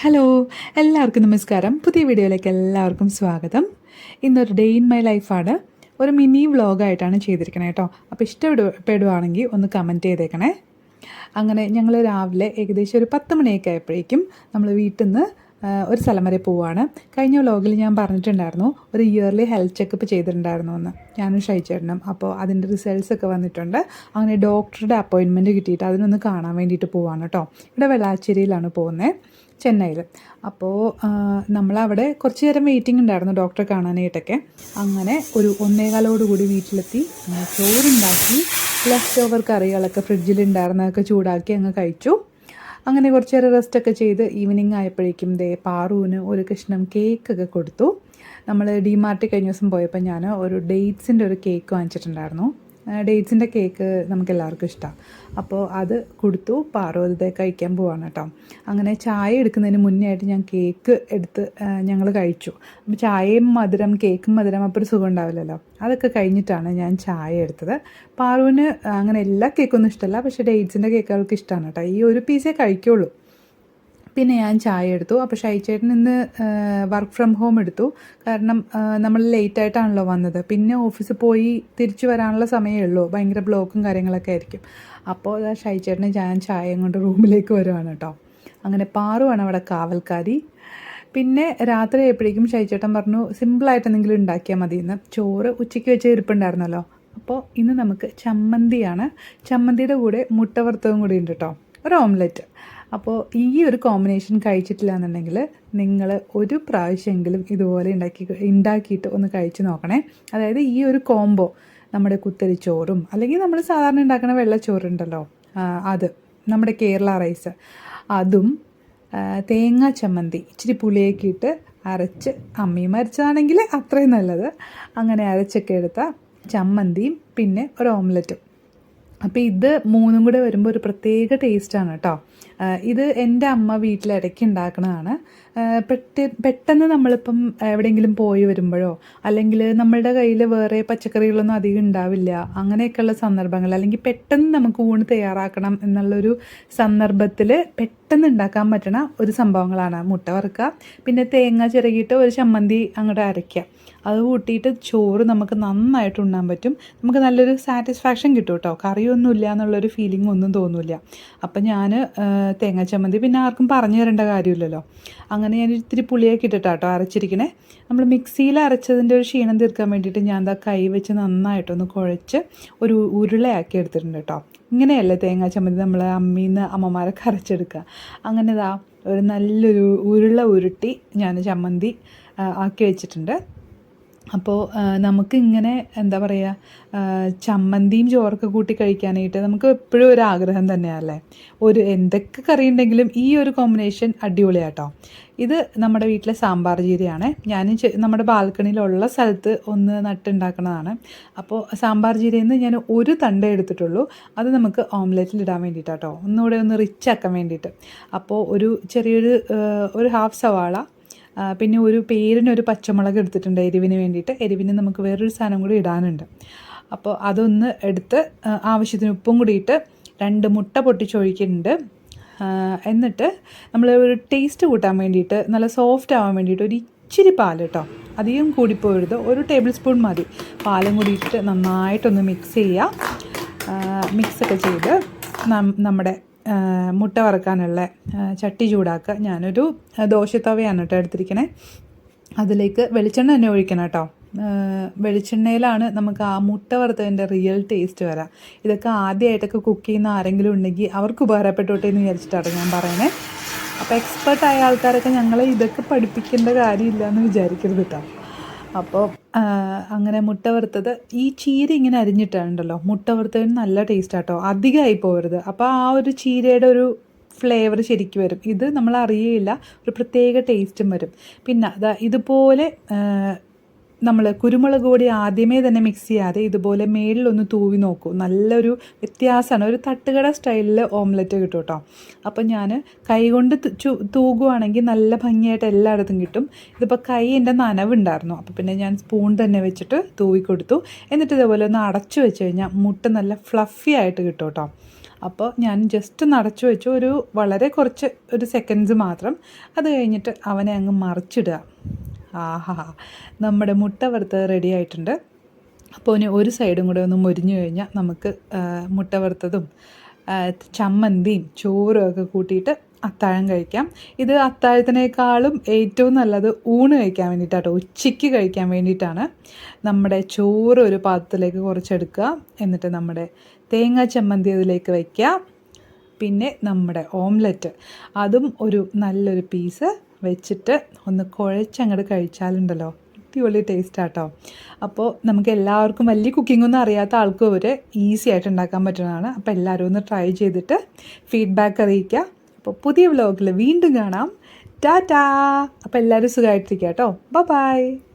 Hello, എല്ലാവർക്കും നമസ്കാരം. പുതിയ വീഡിയോയിലേക്ക് എല്ലാവർക്കും സ്വാഗതം. ഇന്നൊരു ഡേ ഇൻ മൈ ലൈഫാണ്. ഒരു മിനി വ്ളോഗായിട്ടാണ് ചെയ്തിരിക്കണേ കേട്ടോ. അപ്പോൾ ഇഷ്ടപ്പെടുവാണെങ്കിൽ ഒന്ന് കമൻറ്റ് ചെയ്തേക്കണേ. അങ്ങനെ ഞങ്ങൾ രാവിലെ ഏകദേശം ഒരു 10 മണിയൊക്കെ ആയപ്പോഴേക്കും നമ്മൾ വീട്ടിൽ നിന്ന് ഒരു സ്ഥലം വരെ പോവുകയാണ്. കഴിഞ്ഞ വ്ളോഗിൽ ഞാൻ പറഞ്ഞിട്ടുണ്ടായിരുന്നു ഒരു ഇയർലി ഹെൽത്ത് ചെക്കപ്പ് ചെയ്തിട്ടുണ്ടായിരുന്നു എന്ന്, ഞാനും ഷൈച്ചേട്ടനും. അപ്പോൾ അതിൻ്റെ റിസൾട്ട്സ് ഒക്കെ വന്നിട്ടുണ്ട്. അങ്ങനെ ഡോക്ടറുടെ അപ്പോയിൻമെൻറ്റ് കിട്ടിയിട്ട് അതിനൊന്ന് കാണാൻ വേണ്ടിയിട്ട് പോവാണ് കേട്ടോ. ഇവിടെ വെള്ളാശ്ശേരിയിലാണ് പോകുന്നത്, ചെന്നൈയിൽ. അപ്പോൾ നമ്മളവിടെ കുറച്ച് നേരം വെയിറ്റിംഗ് ഉണ്ടായിരുന്നു ഡോക്ടറെ കാണാനായിട്ടൊക്കെ. അങ്ങനെ ഒരു 1:15 വീട്ടിലെത്തി. ചോറുണ്ടാക്കി, ലെഫ്റ്റ് ഓവർ കറികളൊക്കെ ഫ്രിഡ്ജിലുണ്ടായിരുന്നതൊക്കെ ചൂടാക്കി അങ്ങ് കഴിച്ചു. അങ്ങനെ കുറച്ച് നേരം റെസ്റ്റൊക്കെ ചെയ്ത് ഈവനിങ് ആയപ്പോഴേക്കും പാറുവിന് ഒരു കഷ്ണം കേക്കൊക്കെ കൊടുത്തു. നമ്മൾ ഡിമാർട്ടിൽ കഴിഞ്ഞ ദിവസം പോയപ്പോൾ ഞാൻ ഒരു ഡേറ്റ്സിൻ്റെ ഒരു കേക്ക് വാങ്ങിച്ചിട്ടുണ്ടായിരുന്നു. ഡേറ്റ്സിൻ്റെ കേക്ക് നമുക്ക് എല്ലാവർക്കും ഇഷ്ടമാണ്. അപ്പോൾ അത് കൊടുത്തു. പാറു അത് കഴിക്കാൻ പോവാണ് കേട്ടോ. അങ്ങനെ ചായ എടുക്കുന്നതിന് മുന്നേ ആയിട്ട് ഞാൻ കേക്ക് എടുത്ത് ഞങ്ങൾ കഴിച്ചു. അപ്പോൾ ചായയും മധുരം, കേക്കും മധുരം, അപ്പോൾ ഒരു സുഖം ഉണ്ടാവില്ലല്ലോ. അതൊക്കെ കഴിഞ്ഞിട്ടാണ് ഞാൻ ചായ എടുത്തത്. പാറുവിന് അങ്ങനെ എല്ലാ കേക്കൊന്നും ഇഷ്ടമല്ല, പക്ഷേ ഡേറ്റ്സിൻ്റെ കേക്ക് അവൾക്ക് ഇഷ്ടമാണ് കേട്ടോ. ഈ ഒരു പീസേ കഴിക്കുള്ളൂ. പിന്നെ ഞാൻ ചായ എടുത്തു. അപ്പോൾ ഷൈച്ചേട്ടൻ ഇന്ന് വർക്ക് ഫ്രം ഹോം എടുത്തു. കാരണം നമ്മൾ ലേറ്റായിട്ടാണല്ലോ വന്നത്. പിന്നെ ഓഫീസിൽ പോയി തിരിച്ചു വരാനുള്ള സമയമേ ഉള്ളൂ. ഭയങ്കര ബ്ലോക്കും കാര്യങ്ങളൊക്കെ ആയിരിക്കും. അപ്പോൾ ഷൈച്ചേട്ടനെ ഞാൻ ചായയും കൊണ്ട് റൂമിലേക്ക് വരുവാണ് കേട്ടോ. അങ്ങനെ പാറുവാണ് അവിടെ കാവൽക്കാരി. പിന്നെ രാത്രി ആയപ്പോഴേക്കും ഷൈച്ചേട്ടൻ പറഞ്ഞു സിമ്പിളായിട്ട് എന്തെങ്കിലും ഉണ്ടാക്കിയാൽ മതിയെന്ന്. ചോറ് ഉച്ചയ്ക്ക് വെച്ച് ഇരിപ്പുണ്ടായിരുന്നല്ലോ. അപ്പോൾ ഇന്ന് നമുക്ക് ചമ്മന്തിയാണ്. ചമ്മന്തിയുടെ കൂടെ മുട്ട വറുത്തതും കൂടി ഉണ്ട് കേട്ടോ, ഒരു ഓംലെറ്റ്. അപ്പോൾ ഈ ഒരു കോമ്പിനേഷൻ കഴിച്ചിട്ടില്ല എന്നുണ്ടെങ്കിൽ നിങ്ങൾ ഒരു പ്രാവശ്യമെങ്കിലും ഇതുപോലെ ഉണ്ടാക്കിയിട്ട് ഒന്ന് കഴിച്ച് നോക്കണേ. അതായത് ഈ ഒരു കോംബോ, നമ്മുടെ കുത്തരിച്ചോറും അല്ലെങ്കിൽ നമ്മൾ സാധാരണ ഉണ്ടാക്കുന്ന വെള്ളച്ചോറുണ്ടല്ലോ, അത് നമ്മുടെ കേരള റൈസ്, അതും തേങ്ങാ ചമ്മന്തി ഇച്ചിരി പുളിയൊക്കെ ഇട്ട് അരച്ച്, അമ്മയും അരച്ചതാണെങ്കിൽ അത്രയും നല്ലത്, അങ്ങനെ അരച്ചൊക്കെ എടുത്ത ചമ്മന്തിയും പിന്നെ ഒരു ഓംലെറ്റും. അപ്പോൾ ഇത് മൂന്നും കൂടെ വരുമ്പോൾ ഒരു പ്രത്യേക ടേസ്റ്റാണ് കേട്ടോ. ഇത് എൻ്റെ അമ്മ വീട്ടിലിടയ്ക്ക് ഉണ്ടാക്കുന്നതാണ്. പെട്ടെന്ന് നമ്മളിപ്പം എവിടെയെങ്കിലും പോയി വരുമ്പോഴോ അല്ലെങ്കിൽ നമ്മളുടെ കയ്യിൽ വേറെ പച്ചക്കറികളൊന്നും അധികം ഉണ്ടാവില്ല, അങ്ങനെയൊക്കെയുള്ള സന്ദർഭങ്ങൾ, അല്ലെങ്കിൽ പെട്ടെന്ന് നമുക്ക് ഊണ് തയ്യാറാക്കണം എന്നുള്ളൊരു സന്ദർഭത്തിൽ പെട്ടെന്ന് ഉണ്ടാക്കാൻ പറ്റണ ഒരു സംഭവങ്ങളാണ് മുട്ട വറുക്കുക, പിന്നെ തേങ്ങ ചിരകിയിട്ട് ഒരു ചമ്മന്തി അങ്ങോട്ട് അരയ്ക്കുക. അത് കൂട്ടിയിട്ട് ചോറ് നമുക്ക് നന്നായിട്ട് ഉണ്ണാൻ പറ്റും. നമുക്ക് നല്ലൊരു സാറ്റിസ്ഫാക്ഷൻ കിട്ടും കേട്ടോ. കറിയൊന്നും ഇല്ല എന്നുള്ളൊരു ഫീലിംഗ് ഒന്നും തോന്നില്ല. അപ്പം ഞാൻ തേങ്ങാ ചമ്മന്തി പിന്നെ ആർക്കും പറഞ്ഞു തരേണ്ട കാര്യമില്ലല്ലോ. അങ്ങനെ ഞാൻ ഇത്തിരി പുളിയൊക്കെ ഇട്ടിട്ടാട്ടോ അരച്ചിരിക്കണേ. നമ്മൾ മിക്സിയിൽ അരച്ചതിൻ്റെ ഒരു ക്ഷീണം തീർക്കാൻ വേണ്ടിയിട്ട് ഞാൻ കൈ വെച്ച് നന്നായിട്ടൊന്ന് കുഴച്ച് ഒരു ഉരുളയാക്കി എടുത്തിട്ടുണ്ട് കേട്ടോ. ഇങ്ങനെയല്ലേ തേങ്ങാ ചമ്മന്തി നമ്മൾ അമ്മീന്ന് അമ്മമാരൊക്കെ അരച്ചെടുക്കുക. അങ്ങനെ ഒരു നല്ലൊരു ഉരുള ഉരുട്ടി ഞാൻ ചമ്മന്തി ആക്കി വെച്ചിട്ടുണ്ട്. അപ്പോൾ നമുക്കിങ്ങനെ എന്താ പറയുക, ചമ്മന്തിയും ചോറൊക്കെ കൂട്ടി കഴിക്കാനായിട്ട് നമുക്ക് എപ്പോഴും ഒരു ആഗ്രഹം തന്നെയല്ലേ. എന്തൊക്കെ കറി ഉണ്ടെങ്കിലും ഈ ഒരു കോമ്പിനേഷൻ അടിപൊളിയാട്ടോ. ഇത് നമ്മുടെ വീട്ടിലെ സാമ്പാർ ജീരയാണ്. ഞാൻ നമ്മുടെ ബാൽക്കണിയിലുള്ള സ്ഥലത്ത് ഒന്ന് നട്ടുണ്ടാക്കുന്നതാണ്. അപ്പോൾ സാമ്പാർ ജീരയിൽ നിന്ന് ഞാൻ ഒരു തണ്ടേ എടുത്തിട്ടുള്ളൂ. അത് നമുക്ക് ഓംലെറ്റിൽ ഇടാൻ വേണ്ടിയിട്ടാട്ടോ, ഒന്നുകൂടെ ഒന്ന് റിച്ച് ആക്കാൻ വേണ്ടിയിട്ട്. അപ്പോൾ ഒരു ഹാഫ് സവാള, പിന്നെ ഒരു പേരിനൊരു പച്ചമുളക് എടുത്തിട്ടുണ്ട് എരിവിന് വേണ്ടിയിട്ട്. എരിവിന് നമുക്ക് വേറൊരു സാധനം കൂടി ഇടാനുണ്ട്. അപ്പോൾ അതൊന്ന് എടുത്ത് ആവശ്യത്തിന് ഉപ്പും കൂടിയിട്ട് 2 മുട്ട പൊട്ടിച്ചൊഴിക്കുന്നുണ്ട്. എന്നിട്ട് നമ്മൾ ഒരു ടേസ്റ്റ് കൂട്ടാൻ വേണ്ടിയിട്ട്, നല്ല സോഫ്റ്റ് ആവാൻ വേണ്ടിയിട്ട് ഒരു ഇച്ചിരി പാൽ കേട്ടോ, അധികം കൂടിപ്പോരുത്, 1 ടേബിൾ സ്പൂൺ മതി. പാലും കൂടിയിട്ട് നന്നായിട്ടൊന്ന് മിക്സ് ചെയ്യുക. മിക്സൊക്കെ ചെയ്ത് നമ്മുടെ മുട്ട വറുക്കാനുള്ള ചട്ടി ചൂടാക്കുക. ഞാനൊരു ദോശത്തവയാണ് കേട്ടോ എടുത്തിരിക്കണേ. അതിലേക്ക് വെളിച്ചെണ്ണ തന്നെ ഒഴിക്കണം കേട്ടോ. വെളിച്ചെണ്ണയിലാണ് നമുക്ക് ആ മുട്ട വറുത്തതിൻ്റെ റിയൽ ടേസ്റ്റ് വരാം. ഇതൊക്കെ ആദ്യമായിട്ടൊക്കെ കുക്ക് ചെയ്യുന്ന ആരെങ്കിലും ഉണ്ടെങ്കിൽ അവർക്ക് ഉപകാരപ്പെട്ടോട്ടെ എന്ന് വിചാരിച്ചിട്ടാണ് ഞാൻ പറയണേ. അപ്പോൾ എക്സ്പെർട്ടായ ആൾക്കാരൊക്കെ ഞങ്ങളെ ഇതൊക്കെ പഠിപ്പിക്കേണ്ട കാര്യമില്ല എന്ന് വിചാരിക്കരുത് കേട്ടോ. അപ്പോൾ അങ്ങനെ മുട്ട വറുത്തത്, ഈ ചീര ഇങ്ങനെ അരിഞ്ഞിട്ടുണ്ടല്ലോ, മുട്ട വറുത്തതിന് നല്ല ടേസ്റ്റ് ആട്ടോ, അധികമായി പോകരുത്. അപ്പോൾ ആ ഒരു ചീരയുടെ ഒരു ഫ്ലേവർ ശരിക്കും വരും. ഇത് നമ്മൾ അറിയില്ല, ഒരു പ്രത്യേക ടേസ്റ്റും വരും. പിന്നെ ഇതുപോലെ നമ്മൾ കുരുമുളക് പൊടി ആദ്യമേ തന്നെ മിക്സ് ചെയ്യാതെ ഇതുപോലെ മേളിലൊന്ന് തൂവി നോക്കൂ, നല്ലൊരു വ്യത്യാസമാണ്. ഒരു തട്ടുകട സ്റ്റൈലിൽ ഓംലെറ്റ് കിട്ടും കേട്ടോ. അപ്പം ഞാൻ കൈ കൊണ്ട് തൂകുവാണെങ്കിൽ നല്ല ഭംഗിയായിട്ട് എല്ലായിടത്തും കിട്ടും. ഇതിപ്പോൾ കൈ എൻ്റെ നനവുണ്ടായിരുന്നു, അപ്പോൾ പിന്നെ ഞാൻ സ്പൂൺ തന്നെ വെച്ചിട്ട് തൂവി കൊടുത്തു. എന്നിട്ട് ഇതുപോലെ ഒന്ന് അടച്ചു വെച്ച് കഴിഞ്ഞാൽ മുട്ട നല്ല ഫ്ലഫി ആയിട്ട് കിട്ടും കേട്ടോ. അപ്പോൾ ഞാൻ ജസ്റ്റ് ഒന്ന് അടച്ചു വെച്ചു, വളരെ കുറച്ച് ഒരു സെക്കൻഡ്സ് മാത്രം. അത് കഴിഞ്ഞിട്ട് അവനെ അങ്ങ് മറിച്ചിടുക. ആഹാ, നമ്മുടെ മുട്ട വറുത്തത് റെഡി ആയിട്ടുണ്ട്. അപ്പോൾ ഇനി ഒരു സൈഡും കൂടെ ഒന്ന് മൊരിഞ്ഞു കഴിഞ്ഞാൽ നമുക്ക് മുട്ട വറുത്തതും ചമ്മന്തിയും ചോറും ഒക്കെ കൂട്ടിയിട്ട് അത്താഴം കഴിക്കാം. ഇത് അത്താഴത്തിനേക്കാളും ഏറ്റവും നല്ലത് ഊണ് കഴിക്കാൻ വേണ്ടിയിട്ടാട്ടോ, ഉച്ചയ്ക്ക് കഴിക്കാൻ വേണ്ടിയിട്ടാണ്. നമ്മുടെ ചോറ് ഒരു പാത്രത്തിലേക്ക് കുറച്ചെടുക്കുക, എന്നിട്ട് നമ്മുടെ തേങ്ങാ ചമ്മന്തി അതിലേക്ക് വയ്ക്കുക, പിന്നെ നമ്മുടെ ഓംലെറ്റ് അതും ഒരു നല്ലൊരു പീസ് വെച്ചിട്ട് ഒന്ന് കുഴച്ചങ്ങോട്ട് കഴിച്ചാലുണ്ടല്ലോ, അടിപൊളി ടേസ്റ്റാട്ടോ. അപ്പോൾ നമുക്ക് എല്ലാവർക്കും വലിയ കുക്കിങ്ങൊന്നും അറിയാത്ത ആൾക്കും വരെ ഈസി ആയിട്ട് ഉണ്ടാക്കാൻ പറ്റുന്നതാണ്. അപ്പോൾ എല്ലാവരും ഒന്ന് ട്രൈ ചെയ്തിട്ട് ഫീഡ്ബാക്ക് അറിയിക്കുക. അപ്പോൾ പുതിയ വ്ലോഗിൽ വീണ്ടും കാണാം. ടാറ്റാ. അപ്പോൾ എല്ലാവരും സുഖമായിട്ടിരിക്കുക കേട്ടോ. ബൈ.